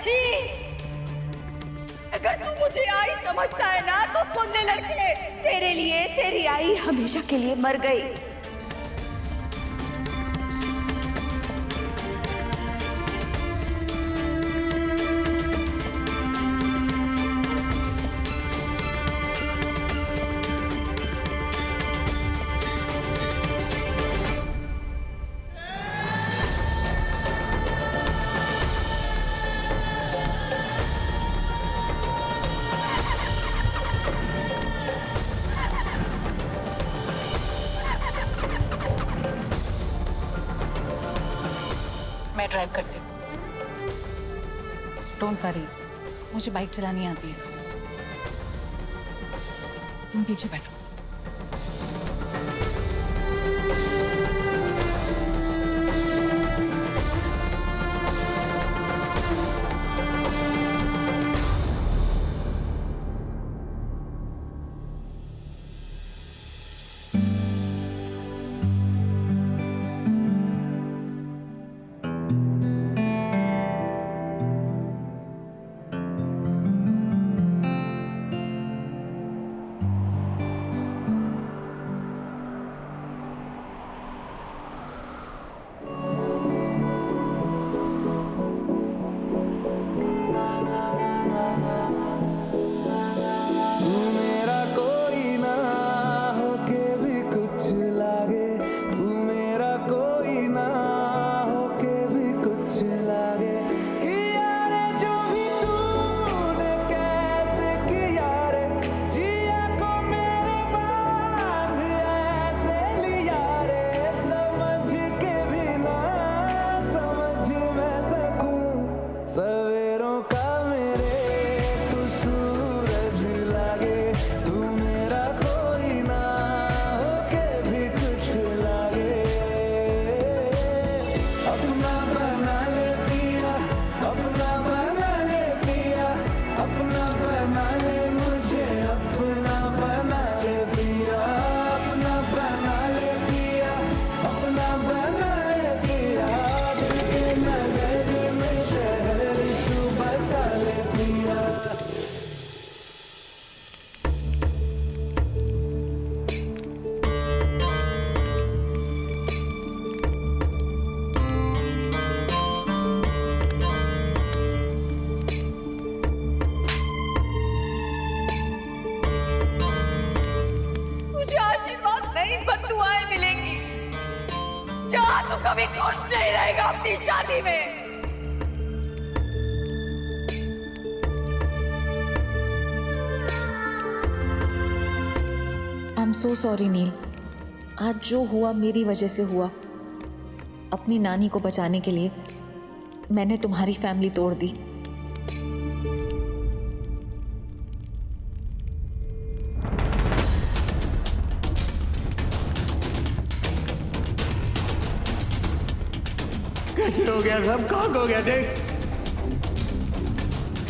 मीनाक्षी, अगर तू मुझे आई समझता है ना तो सुन ले लड़के, तेरे लिए तेरी आई हमेशा के लिए मर गई। मैं ड्राइव करती हूँ, डोंट वरी, मुझे बाइक चलानी आती है। तुम पीछे बैठो। तू कभी खुश नहीं रहेगा अपनी शादी में। आई एम सो सॉरी नील, आज जो हुआ मेरी वजह से हुआ। अपनी नानी को बचाने के लिए मैंने तुम्हारी फैमिली तोड़ दी। कैसे हो गया सब, कहाँ हो गया देख।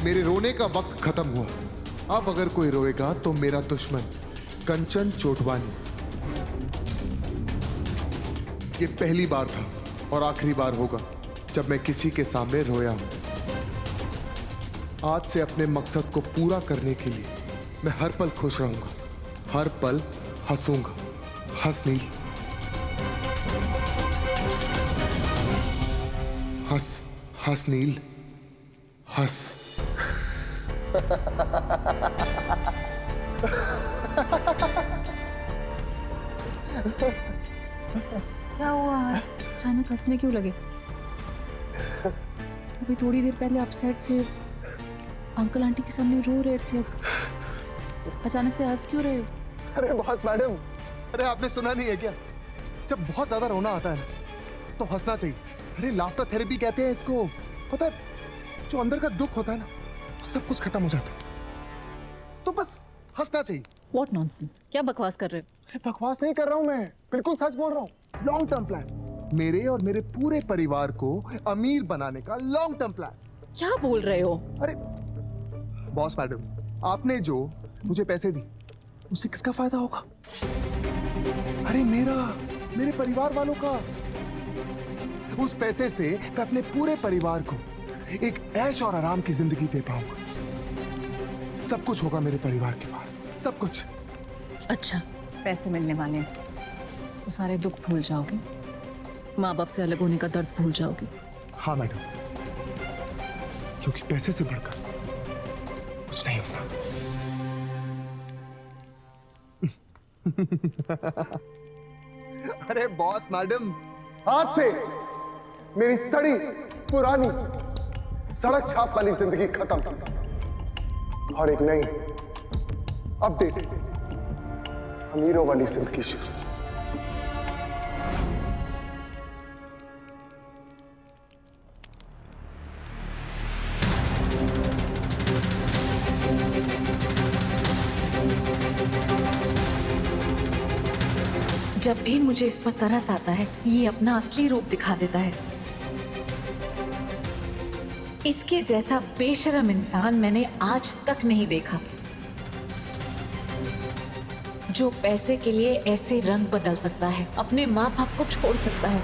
मेरे रोने का वक्त खत्म हुआ। अब अगर कोई रोएगा तो मेरा दुश्मन कंचन चोटवानी। ये पहली बार था और आखिरी बार होगा जब मैं किसी के सामने रोया हूं। आज से अपने मकसद को पूरा करने के लिए मैं हर पल खुश रहूंगा, हर पल हंसूंगा। हंस नील, हंस हंस नील, हंस। क्या हुआ? अचानक हंसने क्यों लगे? अभी थोड़ी देर पहले अपसेट थे, अंकल आंटी के सामने रो रहे थे, अचानक से हंस क्यों रहे हो? अरे बॉस मैडम, अरे आपने सुना नहीं है क्या? जब बहुत ज्यादा रोना आता है ना तो हंसना चाहिए। अरे लाफ्टर थेरेपी कहते हैं इसको। पता है, जो अंदर का दुख होता है ना सब कुछ खत्म हो जाता है, तो बस हंसना चाहिए। What nonsense? क्या बकवास कर रहे हो? अरे बकवास नहीं कर रहा हूं मैं, बिल्कुल सच बोल रहा हूँ। लॉन्ग टर्म प्लान, मेरे और मेरे पूरे परिवार को अमीर बनाने का लॉन्ग टर्म प्लान। क्या बोल रहे हो? अरे बॉस मैडम, आपने जो मुझे पैसे दी उससे किसका फायदा होगा? अरे मेरा, मेरे परिवार वालों का। उस पैसे से मैं अपने पूरे परिवार को एक ऐश और आराम की जिंदगी दे पाऊंगा। सब कुछ होगा मेरे परिवार के पास, सब कुछ। अच्छा, पैसे मिलने वाले हैं तो सारे दुख भूल जाओगे, माँ बाप से अलग होने का दर्द भूल जाओगे। हाँ मैडम, क्योंकि पैसे से बढ़कर कुछ नहीं होता। अरे बॉस मैडम, आज से मेरी सड़ी पुरानी सड़क छाप वाली जिंदगी खत्म और एक नई अपडेट अमीरों वाली जिंदगी शुरू। जब भी मुझे इस पर तरस आता है, ये अपना असली रूप दिखा देता है। इसके जैसा बेशरम इंसान मैंने आज तक नहीं देखा, जो पैसे के लिए ऐसे रंग बदल सकता है, अपने माँ बाप को छोड़ सकता है।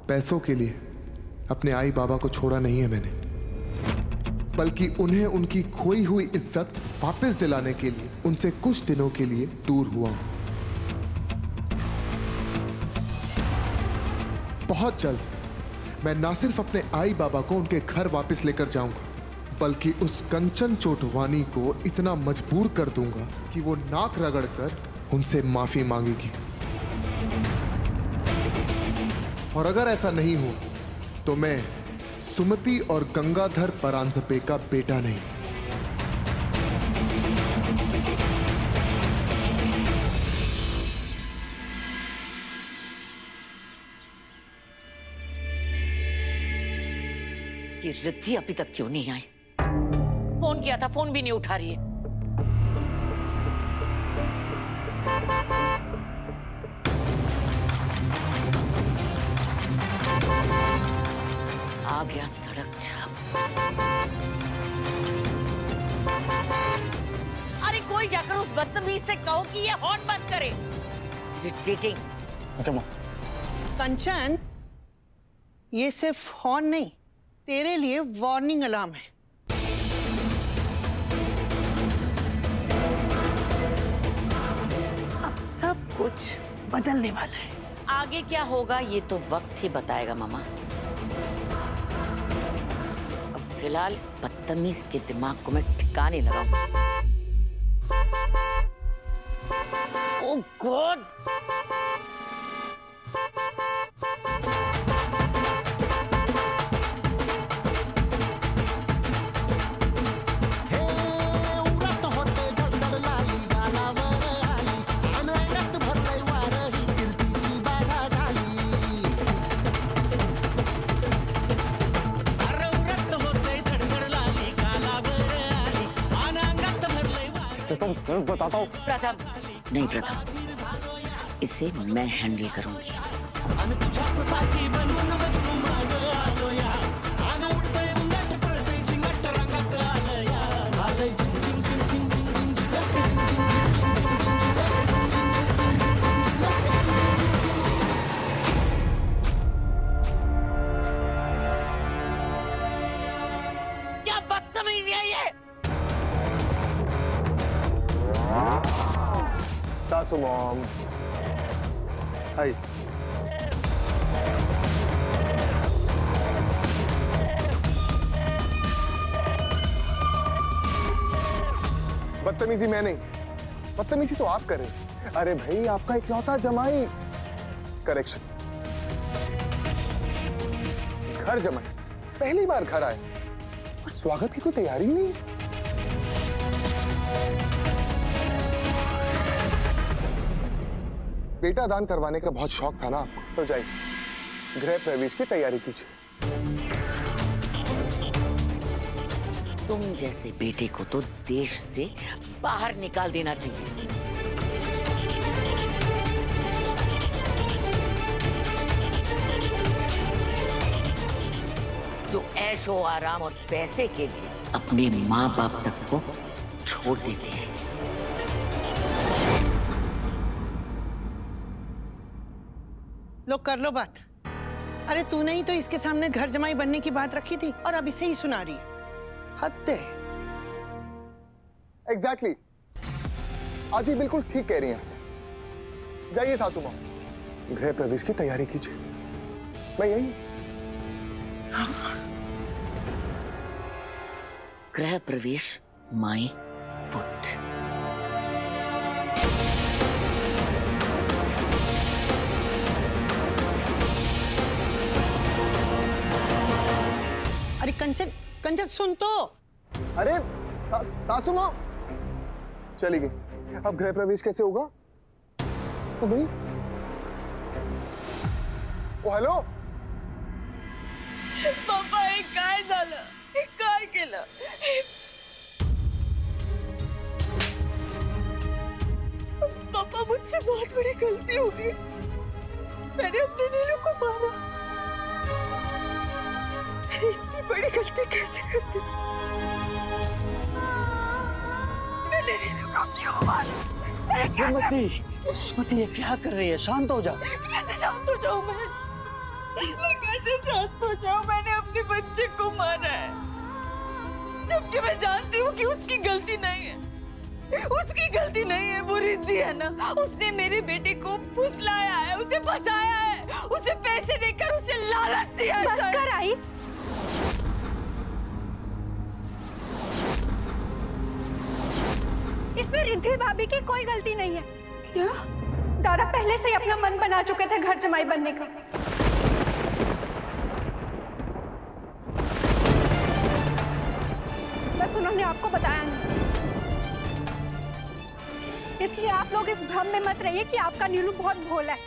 पैसों के लिए अपने आई बाबा को छोड़ा नहीं है मैंने, बल्कि उन्हें उनकी खोई हुई इज्जत वापस दिलाने के लिए उनसे कुछ दिनों के लिए दूर हुआ हूं। बहुत जल्द मैं ना सिर्फ अपने आई बाबा को उनके घर वापस लेकर जाऊंगा, बल्कि उस कंचन चोटवानी को इतना मजबूर कर दूंगा कि वो नाक रगड़कर उनसे माफी मांगेगी। और अगर ऐसा नहीं हो तो मैं सुमति और गंगाधर परांजपे का बेटा नहीं। ये रिद्धि अभी तक क्यों नहीं आई? फोन किया था, फोन भी नहीं उठा रही है। आ गया सड़क छाप। अरे कोई जाकर उस बदतमीज से कहो कि ये हॉर्न बंद करे। इरिटेटिंग। कंचन, ये सिर्फ हॉर्न नहीं, तेरे लिए वार्निंग अलार्म है। अब सब कुछ बदलने वाला है। आगे क्या होगा ये तो वक्त ही बताएगा मामा। अब फिलहाल इस बदतमीज के दिमाग को मैं ठिकाने लगाऊं। ओह गॉड! तुम बताता हूँ। प्रथम नहीं, प्रथम इसे मैं हैंडल करूंगी। क्या बदतमीजी है ये? सासू मॉम, हाय। बदतमीजी मैं नहीं, बदतमीजी तो आप करें। अरे भाई, आपका इकलौता जमाई। करेक्शन, घर जमाई, पहली बार घर आए और स्वागत की कोई तैयारी नहीं। बेटा दान करवाने का बहुत शौक था ना आपको, तो जाइए गृह प्रवेश की तैयारी कीजिए। तुम जैसे बेटे को तो देश से बाहर निकाल देना चाहिए। जो ऐशो आराम और पैसे के लिए अपने माँ बाप तक को छोड़ देते हैं। लो कर लो बात। अरे तूने ही तो इसके सामने घर जमाई बनने की बात रखी थी और अब इसे ही सुना रही है। हद है। एग्जैक्टली आज ही बिल्कुल ठीक कह रही हैं। जाइए सासू माँ, गृह प्रवेश की तैयारी कीजिए। मैं यही। गृह प्रवेश माई फुट। अरे कंचन, कंचन सुन तो। अरे सासू माँ चली गई, अब गृह प्रवेश कैसे होगा? तो भाई ओ हेलो, पप्पा एक काय झालं, एक काय केलं? पापा मुझसे बहुत बड़ी गलती हो गई। मैंने अपने नीलू को मारा। मैंने इतनी बड़ी गलती कैसे कर दी? मैंने नीलू को क्यों मारा? सुमति ये क्या कर रही है? शांत हो जा। कैसे शांत हो जाऊं मैं कैसे शांत हो जाऊं? मैंने अपने बच्चे को मारा है, जबकि मैं जानती हूँ कि उसकी गलती नहीं है। उसकी गलती नहीं है, वो रिद्धि है ना। उसने मेरे बेटे को फुसलाया है, उसे फंसाया है, उसे पैसे देकर उसे लालच दिया है। बस कर आई। इसमें रिद्धि भाभी की कोई गलती नहीं है। क्या? दादा पहले से ही अपना मन बना चुके थे घर जमाई बनने का। बस उन्होंने आपको बताया नहीं, इसलिए आप लोग इस भ्रम में मत रहिए कि आपका नीलू बहुत भोला है।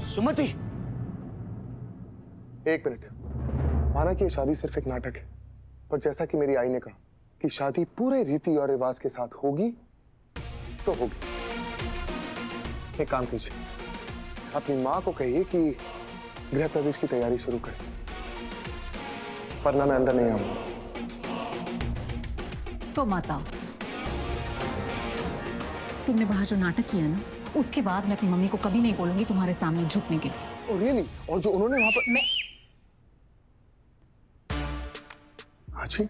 सुमति एक मिनट। माना कि ये शादी सिर्फ एक नाटक है, पर जैसा कि मेरी आई ने कहा कि शादी पूरे रीति और रिवाज के साथ होगी तो होगी। एक काम कीजिए, अपनी माँ को कहिए कि गृह प्रवेश की तैयारी शुरू करें, वरना मैं अंदर नहीं आऊंगा। तो माता, तुमने बाहर जो नाटक किया ना, उसके बाद मैं अपनी मम्मी को कभी नहीं बोलूंगी तुम्हारे सामने झुकने के लिए। Oh really? और जो उन्होंने वहां पर अच्छी।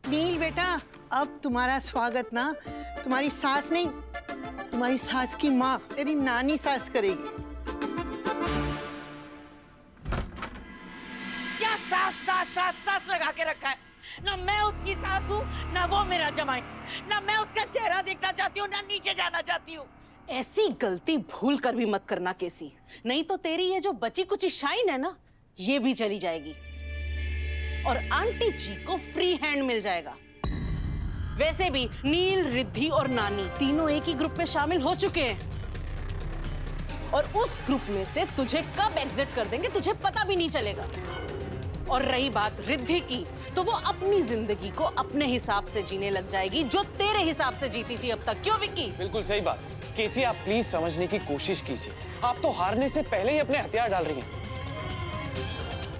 नील बेटा, अब तुम्हारा स्वागत ना तुम्हारी सास नहीं, तुम्हारी सास की माँ, तेरी नानी सास करेगी। क्या सास सास सास सास लगा के रखा है? ना मैं उसकी सास हूँ, ना वो मेरा जमाई। ना मैं उसका चेहरा देखना चाहती हूँ, ना नीचे जाना चाहती हूँ। ऐसी गलती भूल कर भी मत करना केसी, नहीं तो तेरी ये जो बची कुची शाइन है ना, ये भी चली जाएगी और आंटी जी को फ्री हैंड मिल जाएगा। वैसे भी नील, रिद्धि और नानी तीनों एक ही ग्रुप में शामिल हो चुके हैं और उस ग्रुप में से तुझे कब एग्जिट कर देंगे तुझे पता भी नहीं चलेगा। और रही बात रिद्धि की, तो वो अपनी जिंदगी को अपने हिसाब से जीने लग जाएगी, जो तेरे हिसाब से जीती थी अब तक। क्यों विक्की? बिल्कुल सही बात। केसी आप प्लीज समझने की कोशिश कीजिए, आप तो हारने से पहले ही अपने हथियार डाल रही हैं।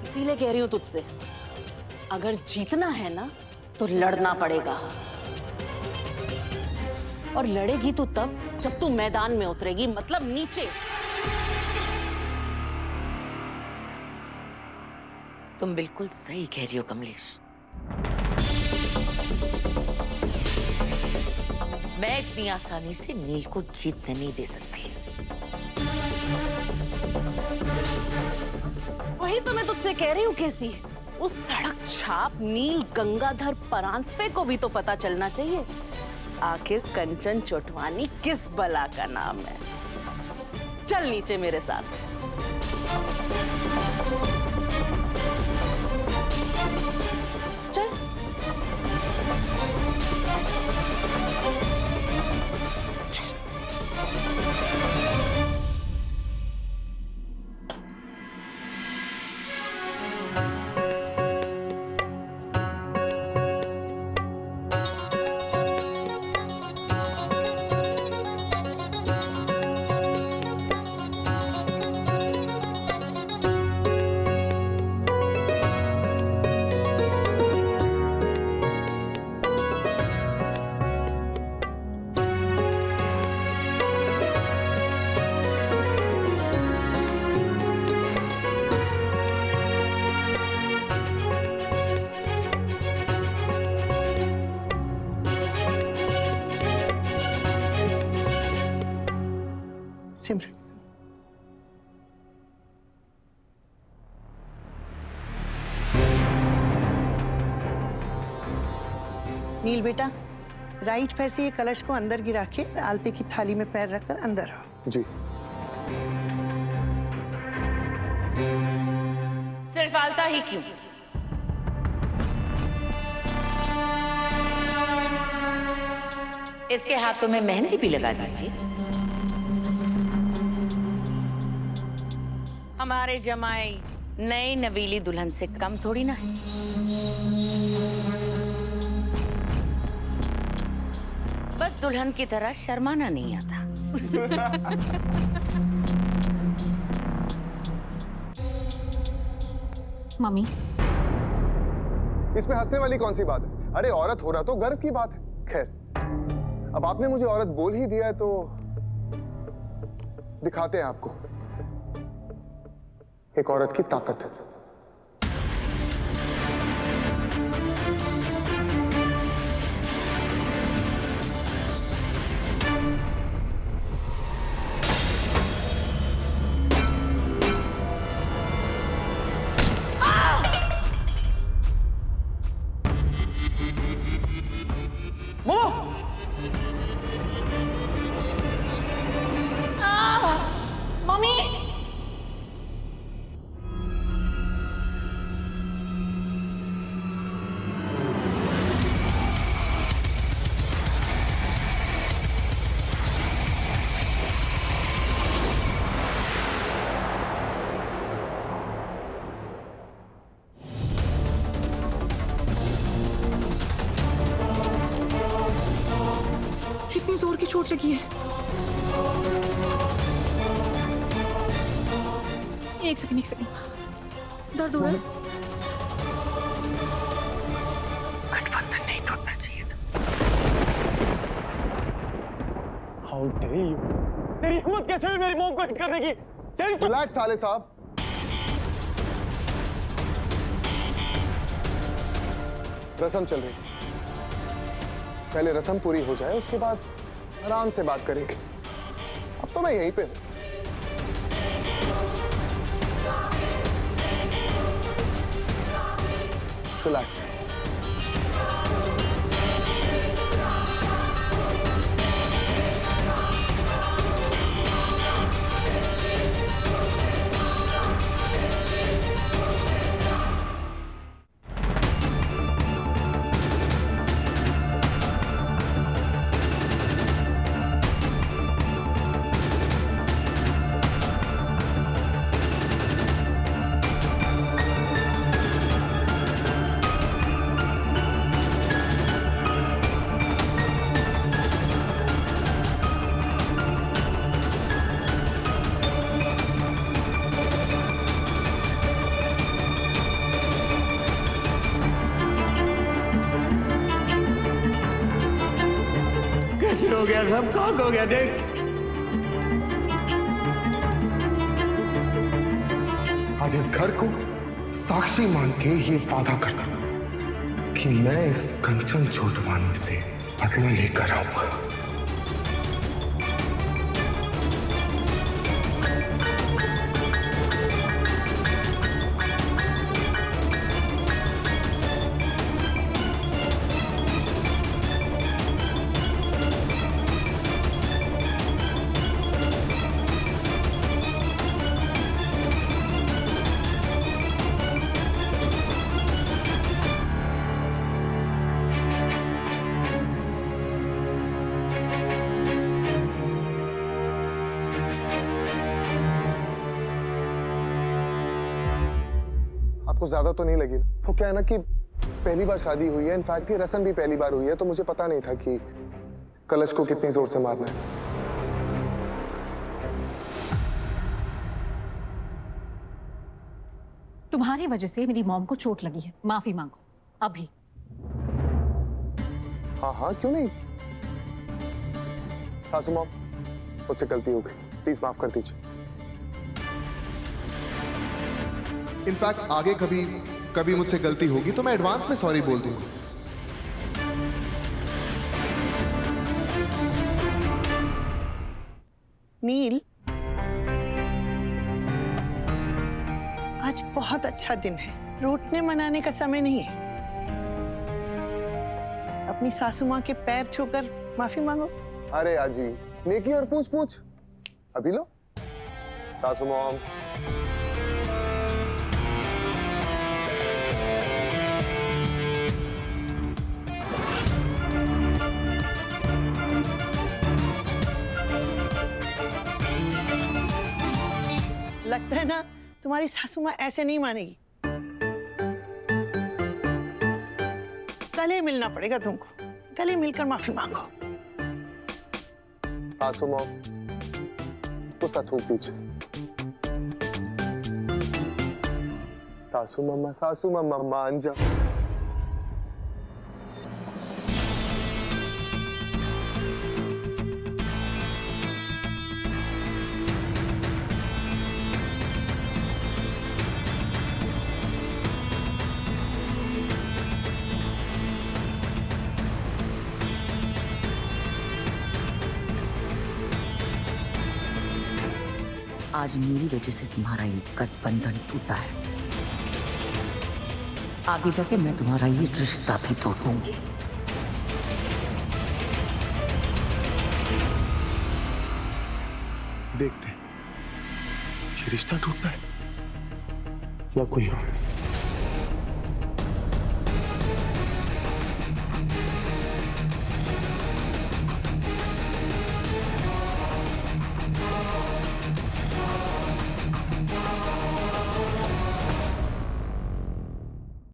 इसीलिए कह रही हूं तुझसे, अगर जीतना है ना तो लड़ना पड़ेगा, और लड़ेगी तो तब जब तू मैदान में उतरेगी, मतलब नीचे। तुम बिल्कुल सही कह रही हो कमलेश। मैं इतनी आसानी से नील को जीतने नहीं दे सकती। वही तो मैं तुझसे कह रही हूँ केसी, उस सड़क छाप नील गंगाधर परांजपे को भी तो पता चलना चाहिए आखिर कंचन चोटवानी किस बला का नाम है। चल नीचे मेरे साथ। चल। सिमरन। नील बेटा, राइट पैर से ये कलश को अंदर गिरा के आलते की थाली में पैर रखकर अंदर आओ। जी। सिर्फ आलता ही क्यों? इसके हाथों में मेहंदी भी लगा दीजिए। हमारे जमाई नई नवीली दुल्हन से कम थोड़ी ना है। बस दुल्हन की तरह शर्माना नहीं आता। मम्मी, इसमें हंसने वाली कौन सी बात है? अरे औरत हो रहा तो गर्व की बात है। खैर, अब आपने मुझे औरत बोल ही दिया है तो दिखाते हैं आपको एक औरत की ताकत। कितनी जोर की चोट लगी है? एक सेकंड। दर्द हो रहा है? गठबंधन नहीं टूटना चाहिए था। How dare you! तेरी हिम्मत कैसे हुई मेरी मॉम को हिट करने की? तेरी तो... रिलैक्स साले साहब। रस्म चल रही, पहले रस्म पूरी हो जाए, उसके बाद आराम से बात करेंगे। अब तो मैं यहीं पे हूं। रिलैक्स। हो गया, सब खाक हो गया। देख, आज इस घर को साक्षी मान के ये वादा करता कि मैं इस कंचन छोटवानी से बदला लेकर आऊंगा। आपको ज्यादा तो नहीं लगी? वो क्या है ना कि पहली बार शादी हुई है, इनफैक्ट ये रस्म भी पहली बार हुई है, तो मुझे पता नहीं था कि कलश को कितनी जोर से मारना है। तुम्हारी वजह से मेरी मॉम को चोट लगी है, माफी मांगो अभी। हाँ हाँ, क्यों नहीं। सासू मॉम, मुझसे गलती हो गई, प्लीज माफ कर दीजिए। इनफैक्ट आगे कभी मुझसे गलती होगी तो मैं एडवांस में सॉरी बोल दूंगा। नील, बहुत अच्छा दिन है, रूठने मनाने का समय नहीं है। अपनी सासू माँ के पैर छूकर माफी मांगो। अरे आजी, नेकी और पूछ पूछ अभी लो। सासू मॉम, लगता है ना तुम्हारी सासू माँ ऐसे नहीं मानेगी। गले मिलना पड़ेगा तुमको, गले मिलकर माफी मांगो। सासू मॉम गुस्सा थूक दीजिए। सासू मम्मा मान जा। आज मेरी वजह से तुम्हारा ये गठबंधन टूटा है। आगे जाके मैं तुम्हारा ये रिश्ता भी तोड़ूंगी। देखते ये रिश्ता टूटना है या कोई और।